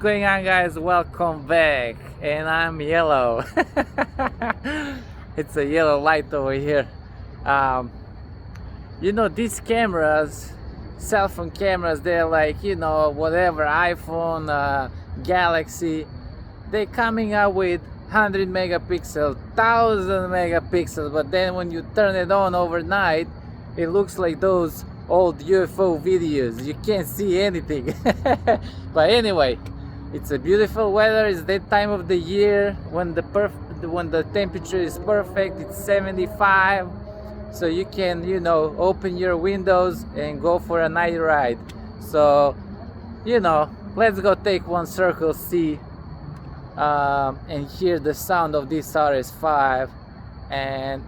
going on, guys? Welcome back. And I'm yellow. It's a yellow light over here. You know, these cameras, cell phone cameras, they're like, you know, whatever, iPhone, Galaxy, they're coming out with 100 megapixel, 1000 megapixels, but then when you turn it on overnight, it looks like those old UFO videos. You can't see anything. But anyway, it's a beautiful weather. It's that time of the year when the temperature is perfect. It's 75, so you can, you know, open your windows and go for a night ride. So, you know, let's go take one circle, see and hear the sound of this RS5 and